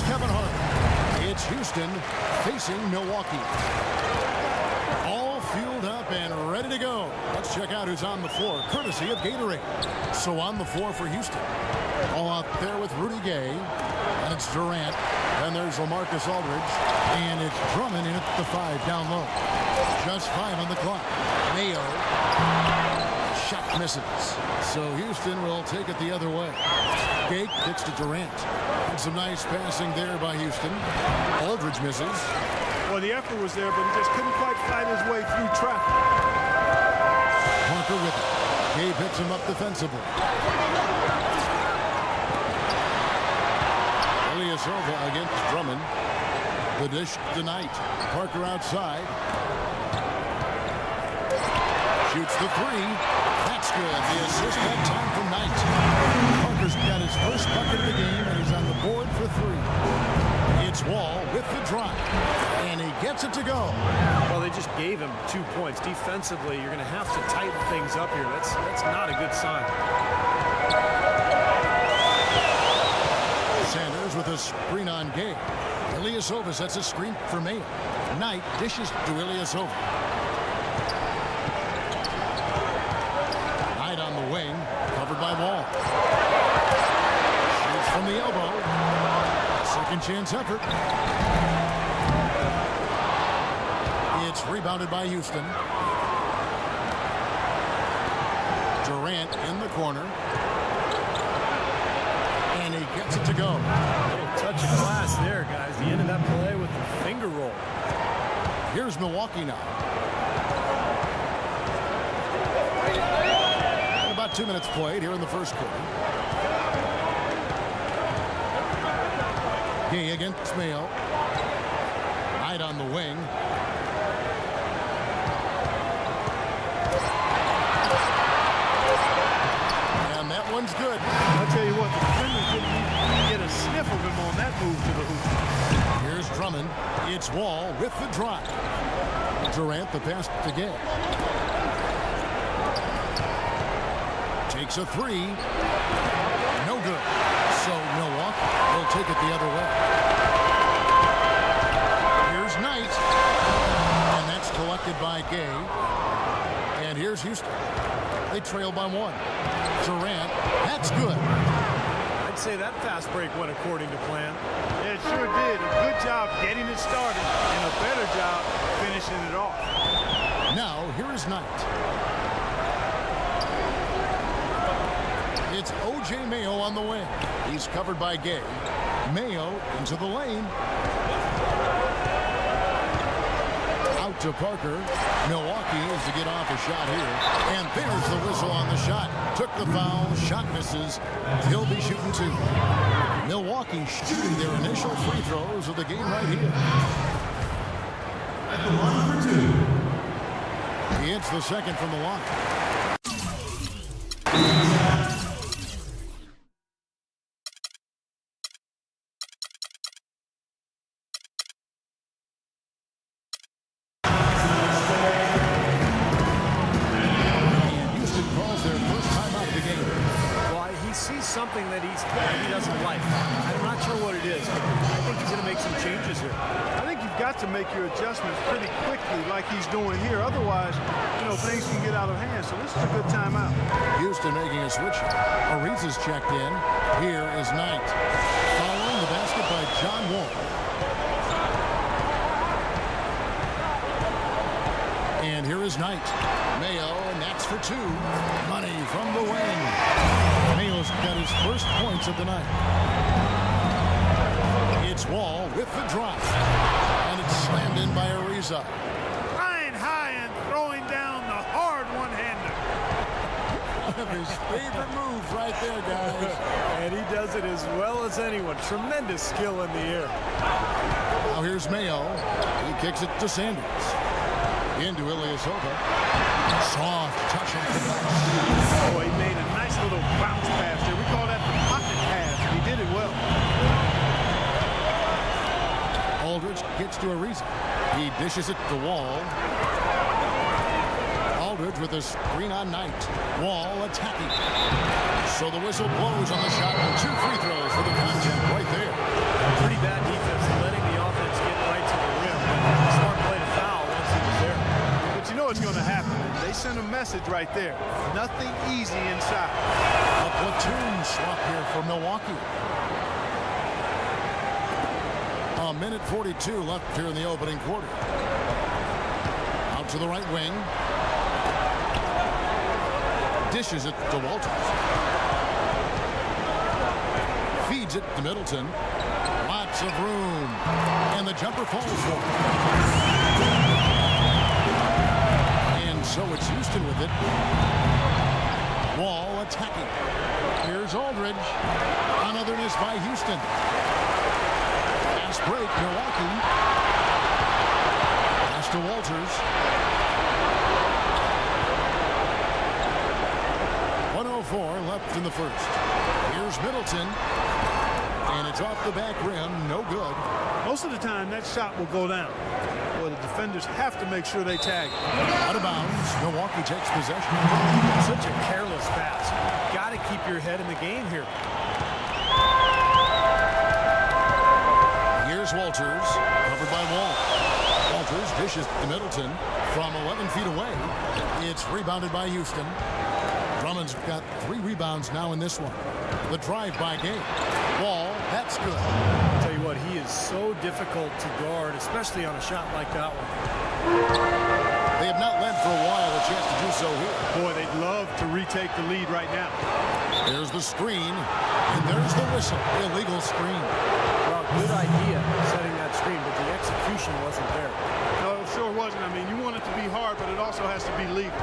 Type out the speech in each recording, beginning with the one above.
Kevin Hart. It's Houston facing Milwaukee. All fueled up and ready to go. Let's check out who's on the floor, courtesy of Gatorade. So on the floor for Houston. All out there with Rudy Gay. And it's Durant. And there's LaMarcus Aldridge. And it's Drummond in at the 5 down low. Just 5 on the clock. Mayo. Shot misses. So Houston will take it the other way. Gay kicks to Durant. And some nice passing there by Houston. Aldridge misses. Well, the effort was there, but he just couldn't quite fight his way through traffic. Parker with it. Gay picks him up defensively. Ilyasova against Drummond. The dish tonight. Parker outside. Shoots the 3. That's good. The assist that time from Knight. Parker's got his first bucket of the game, and he's on the board for 3. It's Wall with the drive, and he gets it to go. Well, they just gave him 2 points. Defensively, you're going to have to tighten things up here. That's not a good sign. Sanders with a screen on Gay. Ilyasova sets a screen for Mayo. Knight dishes to Ilyasova. Knight on the wing, covered by Wall. Shoots from the elbow. Second chance effort. It's rebounded by Houston. Durant in the corner. And he gets it to go. A little touch of class there, guys. The end of that play with the finger roll. Here's Milwaukee now. And about 2 minutes played here in the first quarter. Gay against Mayo. Knight on the wing. And that one's good. I'll tell you what, the defenders didn't even get a sniff of him on that move to the hoop. Here's Drummond. It's Wall with the drive. Durant the pass to Gay. Takes a 3. No good. So Milwaukee will take it the other way. Here's Knight. And that's collected by Gay. And here's Houston. They trail by 1. Durant. That's good. I'd say that fast break went according to plan. Yeah, it sure did. A good job getting it started and a better job finishing it off. Now, here is Knight. It's O.J. Mayo on the wing. He's covered by Gay. Mayo into the lane. Out to Parker. Milwaukee needs to get off a shot here. And there's the whistle on the shot. Took the foul. Shot misses. He'll be shooting 2. Milwaukee shooting their initial free throws of the game right here. At the line for 2. He hits the second from the line. Something that he doesn't like. I'm not sure what it is. I think he's going to make some changes here. I think you've got to make your adjustments pretty quickly like he's doing here. Otherwise, things can get out of hand. So this is a good timeout. Houston making a switch. Ariza's checked in. Here is Knight. Following the basket by John Wall. And here is Knight. Mayo, and that's for 2. Money from the wing. Mayo's got his first points of the night. It's Wall with the drop. And it's slammed in by Ariza. Flying high and throwing down the hard one-hander. One of his favorite moves right there, guys. And he does it as well as anyone. Tremendous skill in the air. Now here's Mayo. He kicks it to Sanders. Into Ilyasova. Soft touch on the back. Oh, he made a nice little bounce pass there. We call that the pocket pass. He did it well. Aldridge gets to Ariza. He dishes it to Wall. Aldridge with a screen on Knight. Wall attacking. So the whistle blows on the shot. 2 free throws for the contact right there. Pretty bad sent a message right there. Nothing easy inside. A platoon swap here for Milwaukee. A minute 42 left here in the opening quarter. Out to the right wing. Dishes it to Walters. Feeds it to Middleton. Lots of room. And the jumper falls for him. And so it's Houston with it. Wall attacking. Here's Aldridge. Another miss by Houston. Fast break, Milwaukee. Pass to Walters. 1:04 left in the first. Here's Middleton. And it's off the back rim. No good. Most of the time, that shot will go down. Well, the defenders have to make sure they tag it. Out of bounds. Milwaukee takes possession. Such a careless pass. Got to keep your head in the game here. Here's Walters. Covered by Wall. Walters dishes to Middleton from 11 feet away. It's rebounded by Houston. Drummond's got 3 rebounds now in this one. The drive by Gay. Wall, that's good. I'll tell you what, he is so difficult to guard, especially on a shot like that one. They have not led for a while. A chance to do so here. Boy, they'd love to retake the lead right now. There's the screen, and there's the whistle. Illegal screen. Well, good idea setting that screen, but the execution wasn't there. No, it sure wasn't. I mean, you want it to be hard, but it also has to be legal.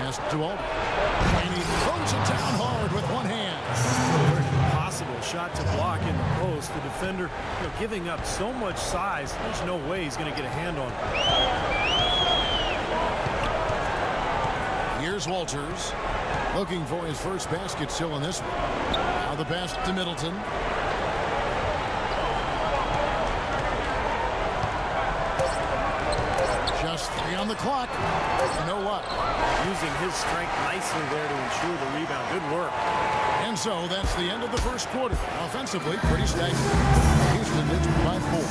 Pass to Aldridge. And he throws it down hard with one hand. Very impossible shot to block in the post. The defender, giving up so much size, there's no way he's going to get a hand on it. Here's Walters. Looking for his first basket still in this one. Now the pass to Middleton. Just 3 on the clock. No luck. Using his strength nicely there to ensure the rebound. Good work. And so that's the end of the first quarter. Offensively, pretty stagnant. Houston leads by 4.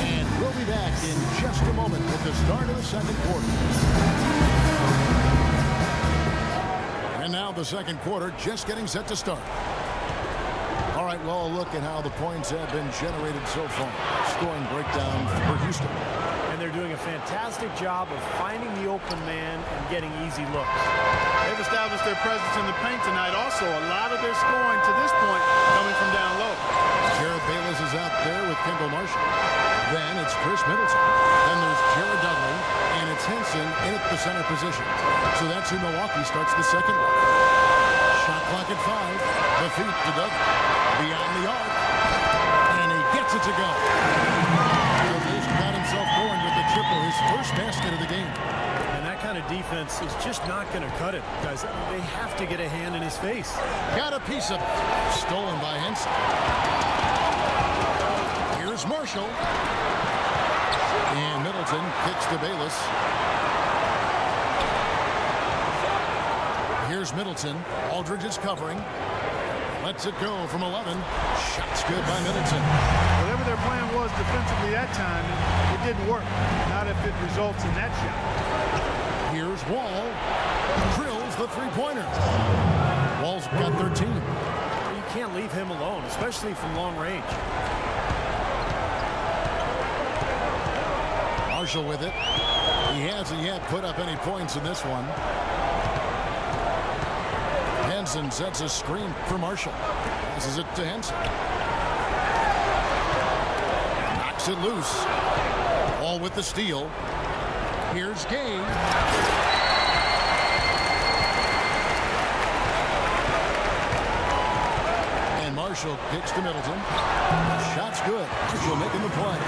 And we'll be back in just a moment with the start of the second quarter. And now the second quarter just getting set to start. All right, well, a look at how the points have been generated so far. Scoring breakdown for Houston. And they're doing a fantastic job of finding the open man and getting easy looks. They've established their presence in the paint tonight. Also, a lot of their scoring to this point coming from down low. Jared Bayless is out there with Kendall Marshall. Then it's Chris Middleton. Then there's Jared Dudley. And it's Henson in at the center position. So that's who Milwaukee starts the second with. Shot clock at 5. The feet to Dudley. Beyond the arc. And he gets it to go. He's got himself going with the triple, his first basket of the game. And that kind of defense is just not going to cut it, guys. They have to get a hand in his face. Got a piece of it. Stolen by Henson. Here's Marshall. And Middleton kicks to Bayless. Here's Middleton. Aldridge is covering. Lets it go from 11. Shots good by Middleton. Whatever their plan was defensively that time, it didn't work. Not if it results in that shot. Here's Wall. Drills the three-pointer. Wall's got 13. You can't leave him alone, especially from long range. Marshall with it. He hasn't yet put up any points in this one. Henson sets a screen for Marshall. Passes it to Henson. Knocks it loose. All with the steal. Here's Gay. And Marshall kicks to Middleton. Shot's good. Marshall making the play.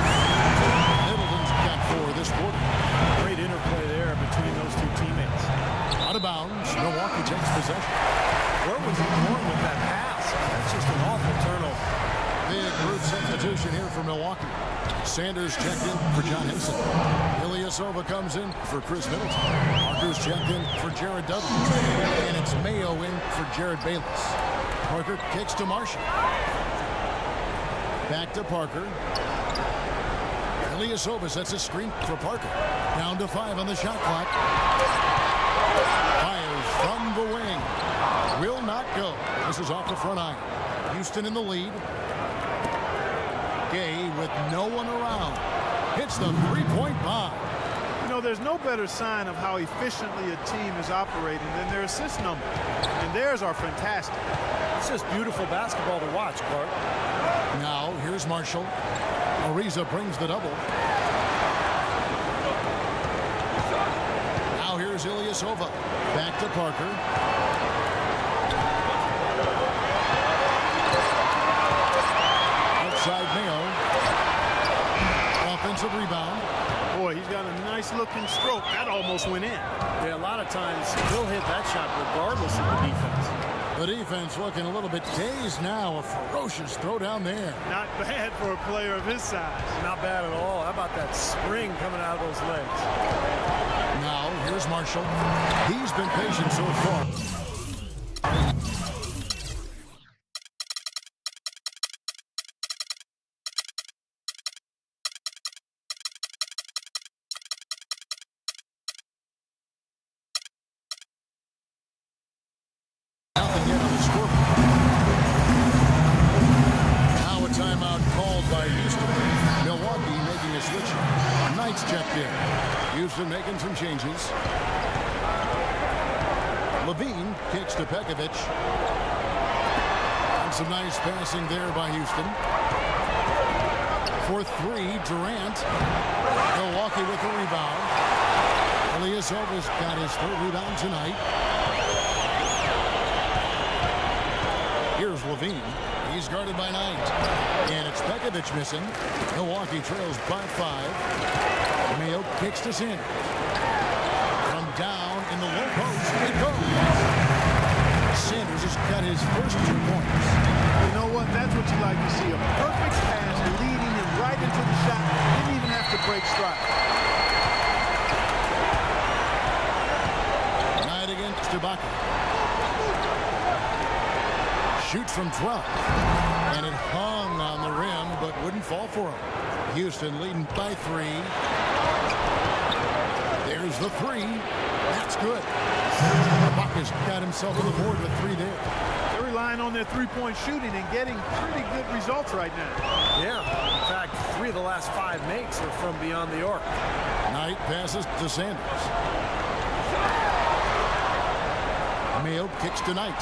Middleton's got 4 this quarter. Great interplay there between those two teammates. Out of bounds. Milwaukee takes possession. Where was he going with that pass? That's just an awful turnover. Big group substitution here for Milwaukee. Sanders checked in for John Henson. Ilyasova comes in for Chris Middleton. Parker's checked in for Jared Dudley. And it's Mayo in for Jared Bayless. Parker kicks to Marshall. Back to Parker. Ilyasova sets a screen for Parker. Down to 5 on the shot clock. Fires from the wing. Will not go. This is off the front iron. Houston in the lead. Gay with no one around. Hits the three-point bomb. You know, there's no better sign of how efficiently a team is operating than their assist number. And theirs are fantastic. It's just beautiful basketball to watch, Clark. Now, here's Marshall. Ariza brings the double. Now here's Ilyasova. Back to Parker. Outside Mayo. Offensive rebound. Boy, he's got a nice looking stroke. That almost went in. Yeah, a lot of times he'll hit that shot regardless of the defense. The defense looking a little bit dazed now. A ferocious throw down there. Not bad for a player of his size. Not bad at all. How about that spring coming out of those legs? Now, here's Marshall. He's been patient so far. Nothing yet on the scoreboard. Now a timeout called by Houston. Milwaukee making a switch. Knight's checked in. Houston making some changes. Levine kicks to Pekovic. And some nice passing there by Houston. For 3, Durant. Milwaukee with the rebound. Ilyasova's got his 3rd rebound tonight. Here's Levine. He's guarded by Knight. And it's Pekovic missing. Milwaukee trails by 5. Mayo kicks to Sanders. From down in the low post, it goes. Sanders has got his first 2 points. You know what? That's what you like to see. A perfect pass leading him right into the shot. Didn't even have to break stride. Knight against Ibaka. Shoots from 12. And it hung on the rim, but wouldn't fall for him. Houston leading by 3. There's the 3. That's good. Ibaka's got himself on the board with 3 there. They're relying on their three-point shooting and getting pretty good results right now. Yeah. In fact, 3 of the last 5 makes are from beyond the arc. Knight passes to Sanders. Mayo kicks to Knight.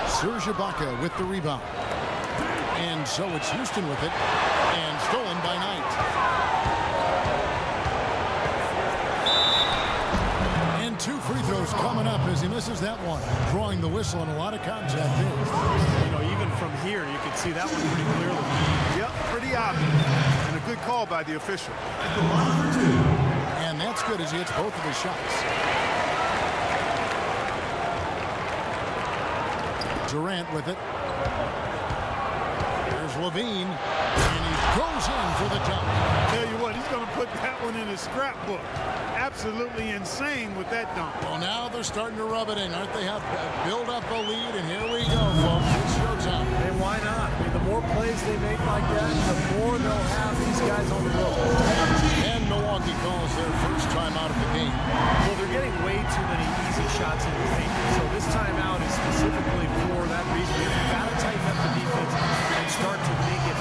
Serge Ibaka with the rebound. And so it's Houston with it. And stolen by Knight. And 2 free throws coming up as he misses that one. Drawing the whistle and a lot of contact there. You know, even from here, you can see that one pretty clearly. Yep, pretty obvious. And a good call by the official. And that's good as he hits both of his shots. Durant with it. There's Levine. And he goes in for the dunk. Tell you what, he's going to put that one in his scrapbook. Absolutely insane with that dunk. Well, now they're starting to rub it in, aren't they? Have build up a lead, and here we go, folks. It's showtime. And why not? I mean, the more plays they make like that, the more they'll have these guys on the road. And Milwaukee calls their first time out of the game. Well, they're getting way too many easy shots in the paint. So this timeout is specifically for that reason. You've got to tighten up the defense and start to make it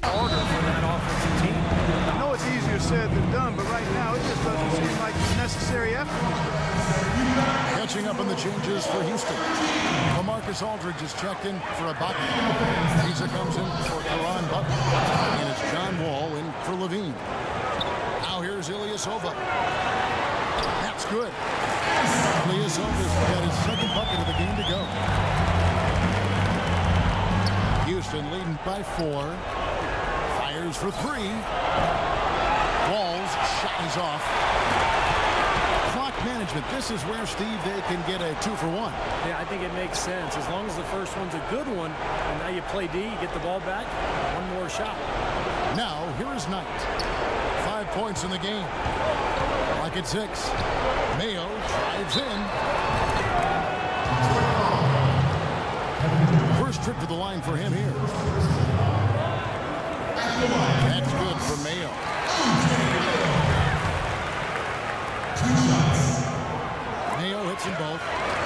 harder for that offensive team. I know it's easier said than done, but right now it just doesn't seem like the necessary effort. Catching up on the changes for Houston. LaMarcus Aldridge is checked in for Ibaka. Visa comes in for Caron Butler. And it's John Wall in for Levine. Now here's Ilyasova. That's good. Ilyasova's got his 2nd bucket of the game to go. Houston leading by 4. Fires for 3. Wall's shot is off. Clock management. This is where, Steve, they can get a 2-for-1. Yeah, I think it makes sense. As long as the first one's a good one, and now you play D, you get the ball back, one more shot. Now, here is Knight. 5 points in the game. Like at 6. Mayo drives in. First trip to the line for him here. That's good for Mayo. 2 shots. Mayo hits them both.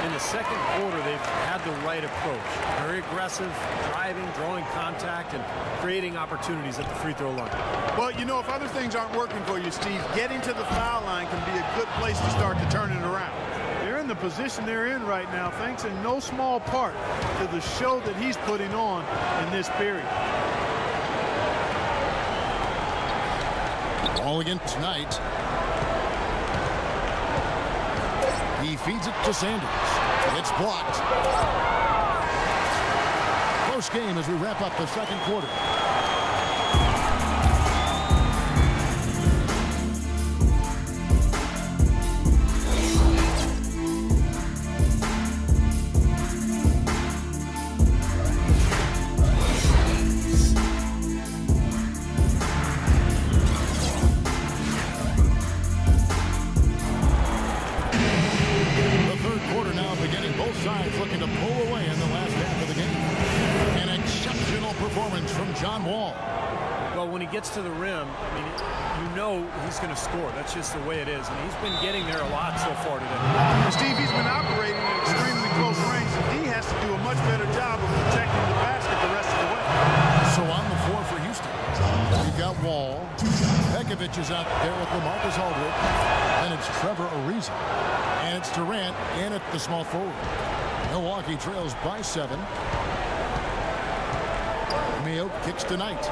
In the second quarter, they've had the right approach. Very aggressive, driving, drawing contact, and creating opportunities at the free throw line. Well, you know, if other things aren't working for you, Steve, getting to the foul line can be a good place to start to turn it around. They're in the position they're in right now, thanks in no small part to the show that he's putting on in this period. All again tonight. He feeds it to Sanders. It's blocked. Close game as we wrap up the second quarter. Gets to the rim, I mean, you know he's going to score. That's just the way it is. And he's been getting there a lot so far today. Steve, he's been operating at extremely close range, and he has to do a much better job of protecting the basket the rest of the way. So on the floor for Houston, we've got Wall. Pekovic is out there with LaMarcus Aldridge. And it's Trevor Ariza. And it's Durant in at the small forward. Milwaukee trails by 7. Mayo kicks tonight.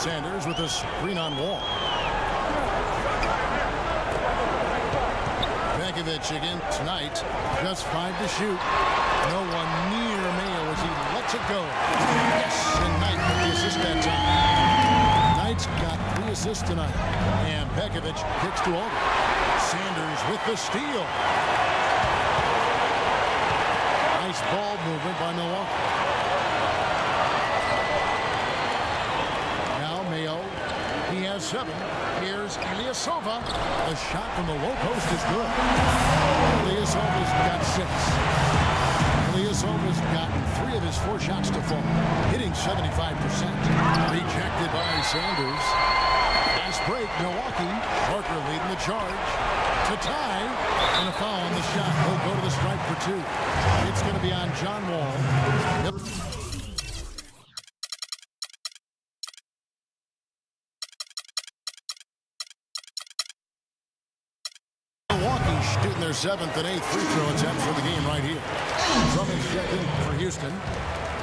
Sanders with a screen on Wall. Pekovic again tonight. Just 5 to shoot. No one near Mayo as he lets it go. Yes, and Knight with the assist that time. Knight's got 3 assists tonight. And Pekovic kicks to Aldridge. Sanders with the steal. Nice ball movement by Milwaukee. He has 7. Here's Ilyasova. The shot from the low post is good. Ilyasova's got 6. Ilyasova's gotten 3 of his 4 shots to fall, hitting 75%. Rejected by Sanders. Fast break, Milwaukee. Parker leading the charge. To tie, and a foul on the shot. He'll go to the stripe for 2. It's going to be on John Wall. Yep. Shooting their 7th and 8th free throw attempts for the game right here. Drummond's checked in for Houston.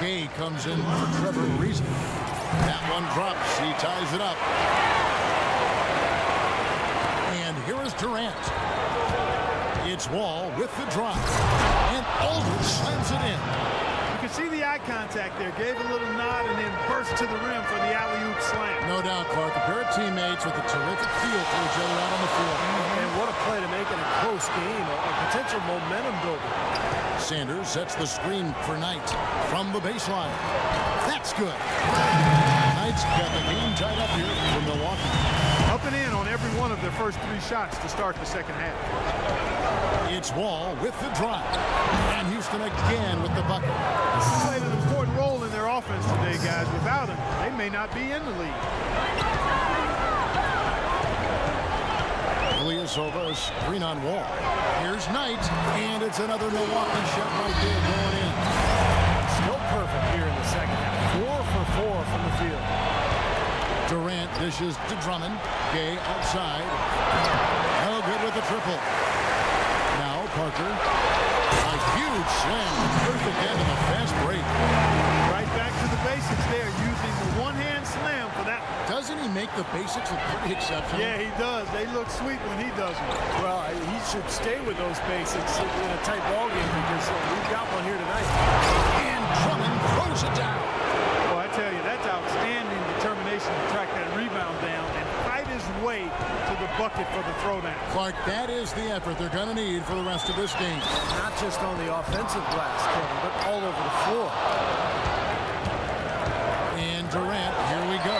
Gay comes in for Trevor Ariza. That one drops. He ties it up. And here is Durant. It's Wall with the drop. And Aldridge slams it in. You can see the eye contact there. Gave a little nod and then burst to the rim for the alley-oop slam. No doubt, Clark. A pair of teammates with a terrific feel for each other out on the floor. And what a play to make it a close game. A potential momentum builder. Sanders sets the screen for Knight from the baseline. That's good. Knight's got the game tied up here for Milwaukee. Up and in on every one of their first 3 shots to start the second half. It's Wall with the drop. And Houston again with the bucket. This has played an important role in their offense today, guys. Without him, they may not be in the league. Ilyasova, screen on Wall. Here's Knight, and it's another Milwaukee shot right there going in. Still perfect here in the second half. 4 for 4 from the field. Durant dishes to Drummond. Gay outside. No good with the triple. Now Parker. A huge slam. Perfect end of a fast break. Right back to the basics there, using the one-hand slam for that. Doesn't he make the basics look pretty exceptional? Yeah, he does. They look sweet when he does them. Well, he should stay with those basics in a tight ball game because we've got one here tonight. And Drummond throws it down. Well, I tell you, that's outstanding determination to track that rebound down and fight his way to the bucket for the throwdown. Clark, that is the effort they're going to need for the rest of this game. Not just on the offensive glass, Kevin, but all over the floor. And Durant, here we go.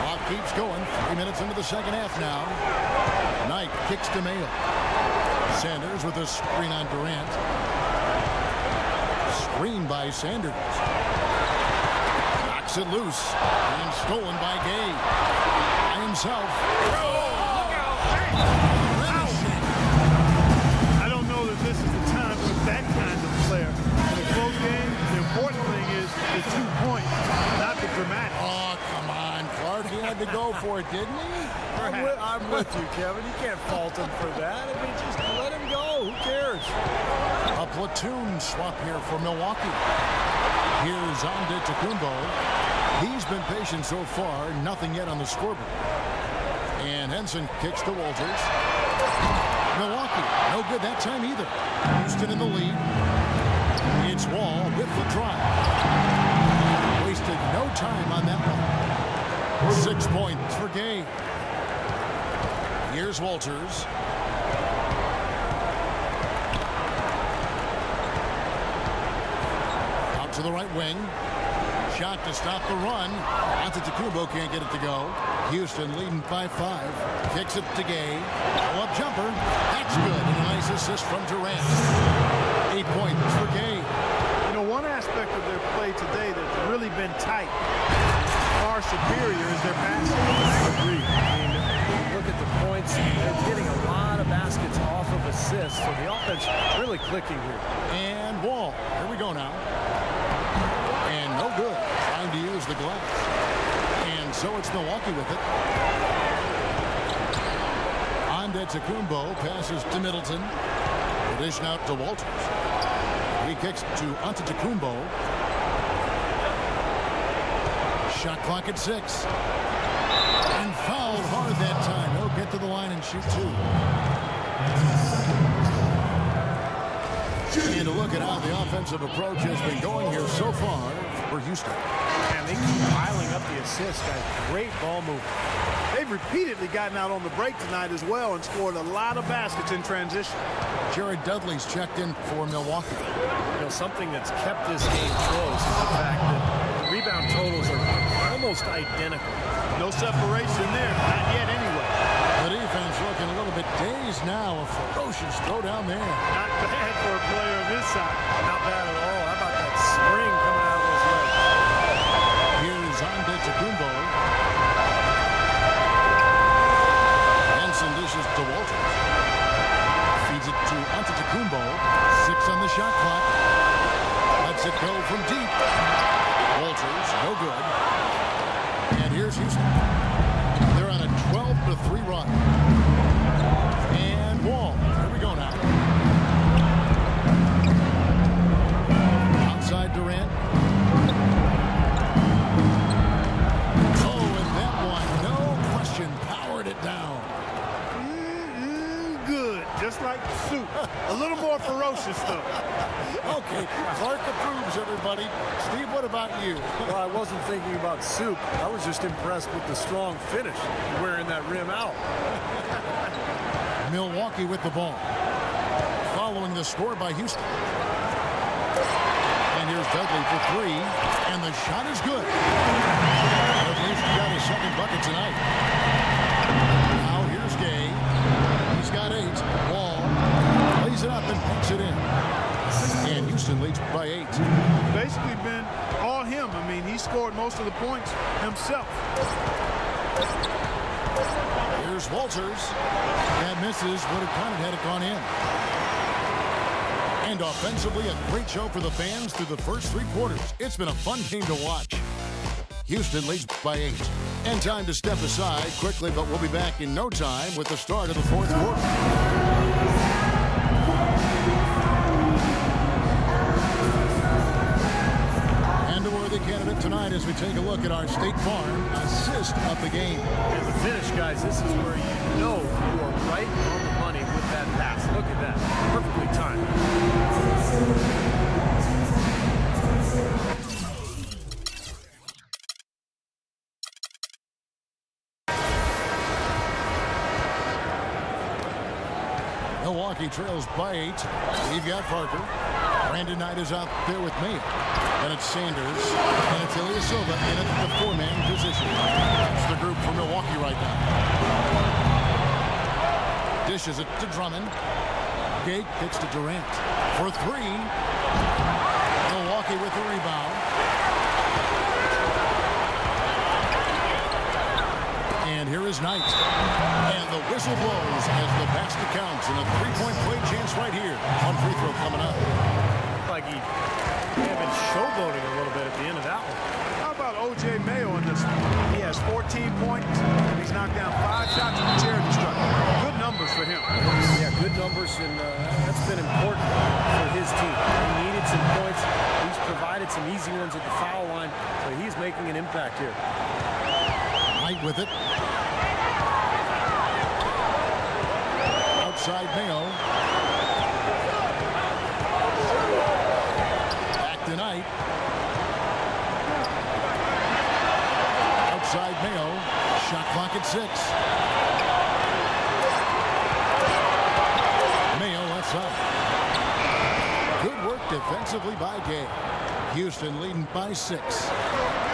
Clock keeps going. 3 minutes into the second half now. Knight kicks to Mayo. Sanders with a screen on Durant. Screen by Sanders. Knocks it loose. And stolen by Gay. By himself. I don't know that this is the time for that kind of player. In a close game, the important thing is the 2 points, not the dramatic. Oh, come on, Clark. He had to go for it, didn't he? I'm with you, Kevin. You can't fault him for that. I mean, just let him go. Who cares? A platoon swap here for Milwaukee. Here's Antetokounmpo. He's been patient so far. Nothing yet on the scoreboard. And Henson kicks to Walters. Milwaukee, no good that time either. Houston in the lead. It's Wall with the drive. Wasted no time on that one. 6 points for Gay. Here's Walters. Out to the right wing. Shot to stop the run. Antetokounmpo can't get it to go. Houston leading by 5. Kicks it to Gay. Up jumper. That's good. And a nice assist from Durant. 8 points for Gay. You know, one aspect of their play today that's really been tight, far superior, is their passing. I agree. I mean, look at the points. They're getting a lot of baskets off of assists. So the offense really clicking here. And Wall. Here we go now. And no good. Trying to use the glass. And so it's Milwaukee with it. Antetokounmpo passes to Middleton. Dish out to Walters. He kicks to Antetokounmpo. Shot clock at 6. And fouled hard that time. He'll get to the line and shoot 2. And a look at how the offensive approach has been going here so far for Houston. And they keep piling up the assists, guys. Great ball movement. They've repeatedly gotten out on the break tonight as well and scored a lot of baskets in transition. Jared Dudley's checked in for Milwaukee. You know, something that's kept this game close is the fact that the rebound totals are almost identical. No separation there, not yet anyway. The defense looking a little bit dazed now. A ferocious throw down there. Not bad for a player of his size. Not bad at all. How about that spring coming out of those legs? Here's Antetokounmpo. Henson dishes to Walters. Feeds it to Antetokounmpo. 6 on the shot clock. Lets it go from deep. Walters, no good. And here's Houston. They're on a 12-3 run. And Wall. Here we go now. Outside Durant. Oh, and that one, no question, powered it down. Good, just like soup. A little more ferocious, though. Okay, Clark approves, everybody. Steve, what about you? Well, I wasn't thinking about soup. I was just impressed with the strong finish, wearing that rim out. Milwaukee with the ball. Following the score by Houston. And here's Dudley for 3. And the shot is good. At least he got his second bucket tonight. Now here's Gay. He's got 8. Wall lays it up and puts it in. And Houston leads by 8. Basically been all him. I mean, he scored most of the points himself. Here's Walters. That misses. Would have counted had it gone in. And offensively, a great show for the fans through the first 3 quarters. It's been a fun game to watch. Houston leads by 8. And time to step aside quickly, but we'll be back in no time with the start of the 4th quarter. And a worthy candidate tonight as we take a look at our State Farm assist of the game. And the finish, guys, this is where you know you are right on the money with that pass. Look at that. Perfectly timed. Milwaukee trails by 8. We've got Parker. Brandon Knight is out there with me. Then it's Sanders. And it's Ilya Silva in at the 4-man position. That's the group for Milwaukee. dishes it to Drummond. Gate kicks to Durant for three. Milwaukee with the rebound. And here is Knight. And the whistle blows as the basket counts. And a three-point play chance right here on free throw coming up. Like he may have been showboating a little bit at the end of that one. How about O.J. Mayo in this one? He has 14 points. And he's knocked down 5 shots in the charity stripe. Good numbers for him. Yeah, good numbers, and that's been important for his team. He needed some points. He's provided some easy ones at the foul line, so he's making an impact here. Knight with it. Outside Mayo. Back to Knight. Outside Mayo. Shot clock at 6. Mayo left side. Good work defensively by Gay. Houston leading by 6.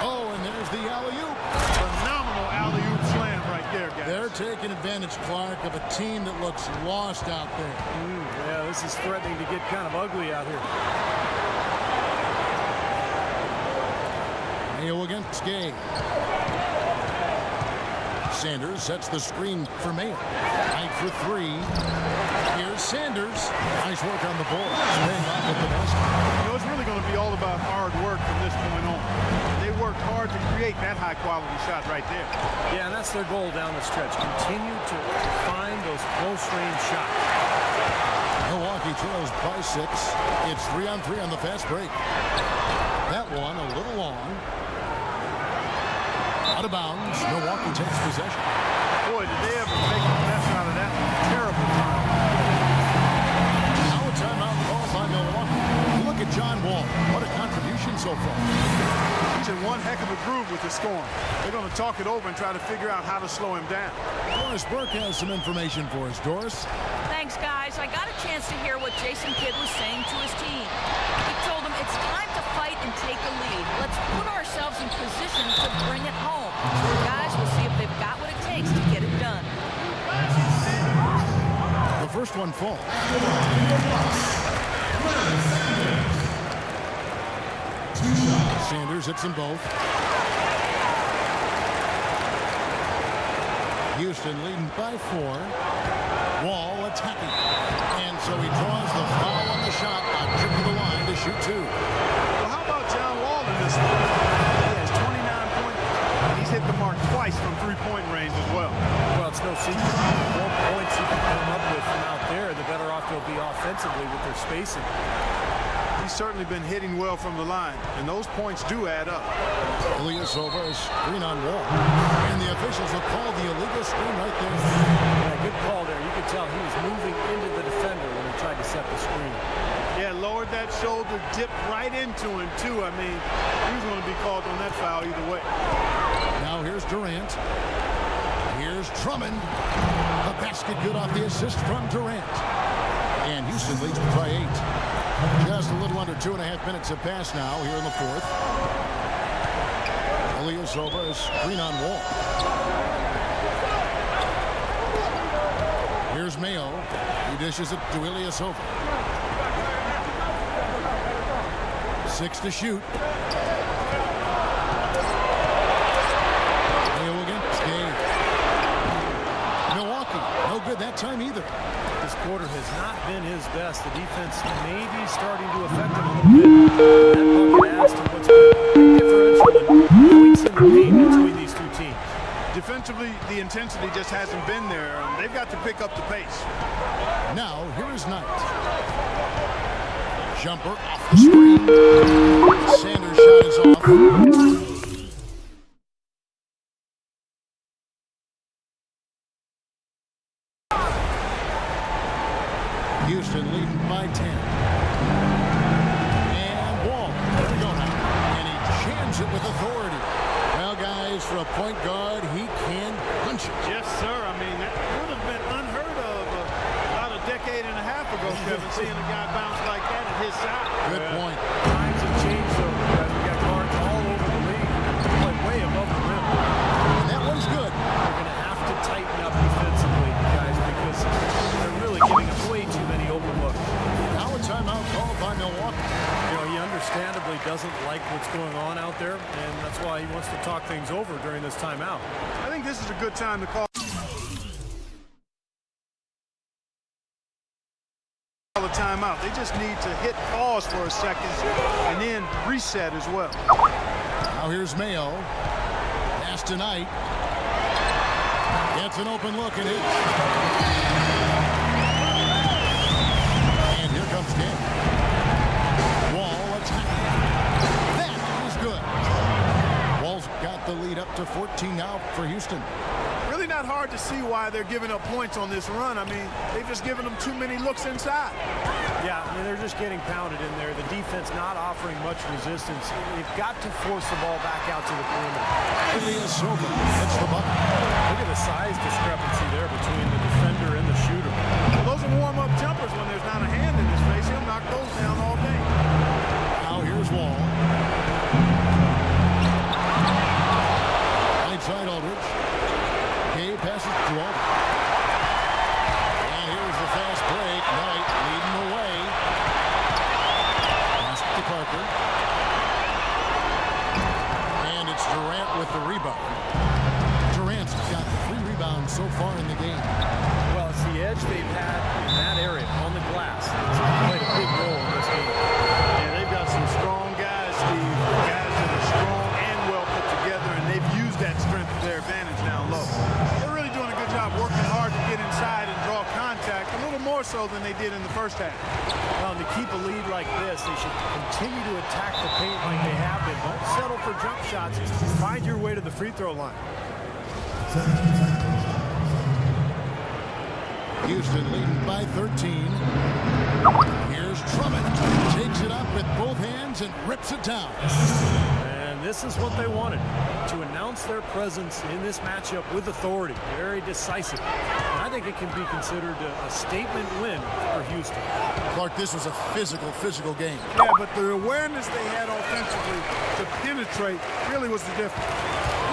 Oh, and there's the alley-oop. Phenomenal alley-oop slam right there, guys. They're taking advantage, Clark, of a team that looks lost out there. Yeah, this is threatening to get kind of ugly out here. Mayo against Gay. Sanders sets the screen for Mayo. Knight for 3. Here's Sanders. Nice work on the board. Staying off with the basket. You know, it's really going to be all about hard work from this point on. They worked hard to create that high-quality shot right there. Yeah, and that's their goal down the stretch. Continue to find those close-range shots. Milwaukee trails by 6. It's 3-on-3 on the fast break. That one a little long. Out of bounds. Milwaukee takes possession. Boy, did they ever make a mess out of that one. Terrible time. Now a timeout called by Milwaukee. Look at John Wall. What a contribution so far. He's in one heck of a groove with the scoring. They're going to talk it over and try to figure out how to slow him down. Doris Burke has some information for us. Doris? Thanks, guys. I got a chance to hear what Jason Kidd was saying to his team. He told them it's time to fight and take a lead. Let's put ourselves in position to bring it home. Guys, we'll see if they've got what it takes to get it done. The first one falls. Sanders hits them both. Houston leading by 4. Wall attacking. And so he draws the foul on the shot. A trip to the line to shoot 2. Well, how about John Wall in this one? He has 29 points. And he's hit the mark twice from three-point range as well. Well, it's no secret. The more points you can come up with from out there, the better off they'll be offensively with their spacing. He's certainly been hitting well from the line, and those points do add up. Ilyasova is screen on Wall. And the officials have called the illegal screen right there. Yeah, good call there. You could tell he was moving into the defender when he tried to set the screen. Yeah, lowered that shoulder, dipped right into him, too. I mean, he was going to be called on that foul either way. Now here's Durant. Here's Drummond. The basket good off the assist from Durant. And Houston leads by 8. Just a little under 2.5 minutes have passed now here in the 4th. Ilyasova is screen on Wall. Here's Mayo. He dishes it to Ilyasova. 6 to shoot. Mayo against Gay. Milwaukee, no good that time either. This quarter has not been his best. The defense may be starting to affect him a little bit. That bucket adds to what's been a differential in points in the paint between these two teams. Defensively, the intensity just hasn't been there. They've got to pick up the pace. Now, here is Knight. Jumper off the screen. Sanders' shot is off. Houston leading by 10. And Wall. There we go now. And he jams it with authority. Well, guys, for a point guard, he can punch it. Yes, sir. I mean, that would have been unheard of about a decade and a half ago, Kevin, seeing a guy bounce like that at his side. Good point. Times have changed, though. We got guards all over the league, like way above the rim. And that one's good. They're going to have to tighten up defensively, guys, because That's why he wants to talk things over during this timeout. I think this is a good time to call a timeout. They just need to hit pause for a second and then reset as well. Now here's Mayo. Pass tonight. Gets an open look and hits. And here comes King. Wall attack. That is good. Wall's got the lead up to 14 now for Houston. Really not hard to see why they're giving up points on this run. I mean, they've just given them too many looks inside. Yeah, I mean, they're just getting pounded in there. The defense not offering much resistance. They've got to force the ball back out to the perimeter. Ilias Silva hits the bucket. Look at the size discrepancy there between the defender and the shooter. Well, those are warm-up jumpers. When there's not a hand in his face, he'll knock those down all day. Now here's Wall. Right side Aldridge. Gay passes to Aldridge. And here's the fast break. Knight leading the way. Pass to Parker. And it's Durant with the rebound. Durant's got 3 rebounds so far in the game. Well, it's the edge they've had in that area on the glass. It's played a big role in this game. Yeah, they've got some strong guys, Steve. Guys that are strong and well put together, and they've used that strength to their advantage down low. They're really doing a good job working hard to get inside and draw contact, a little more so than they did in the first half. Well, to keep a lead like this, they should continue to attack the paint like they have been. Don't settle for jump shots. Find your way to the free throw line. Houston leading by 13. Here's Drummond. Takes it up with both hands and rips it down. And this is what they wanted, to announce their presence in this matchup with authority. Very decisive. And I think it can be considered a statement win for Houston. Clark, this was a physical game. Yeah, but the awareness they had offensively to penetrate really was the difference.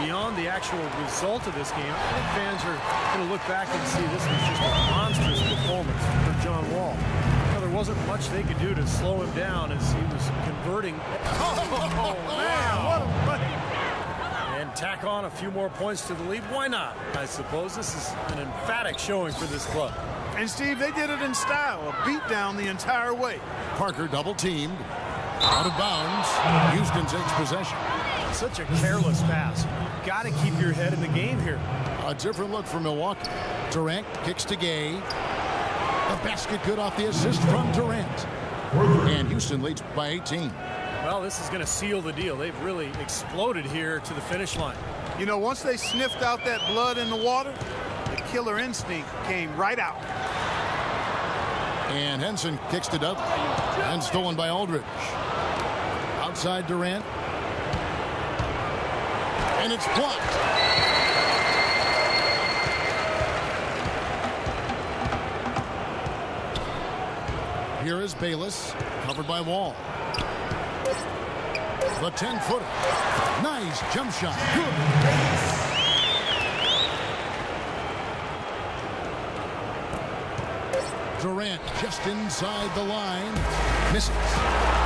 Beyond the actual result of this game, I think fans are going to look back and see this was just a monstrous performance for John Wall. Now, there wasn't much they could do to slow him down as he was converting. Oh, man, what a play. And tack on a few more points to the lead. Why not? I suppose this is an emphatic showing for this club. And, Steve, they did it in style, a beatdown the entire way. Parker double-teamed. Out of bounds. Houston takes possession. Such a careless pass. You've got to keep your head in the game here. A different look for Milwaukee. Durant kicks to Gay. The basket good off the assist from Durant. And Houston leads by 18. Well, this is going to seal the deal. They've really exploded here to the finish line. You know, once they sniffed out that blood in the water, the killer instinct came right out. And Henson kicks to Dudley. And stolen by Aldridge. Outside Durant. And it's blocked. Here is Bayless, covered by Wall. The 10-footer. Nice jump shot. Good. Durant just inside the line. Misses.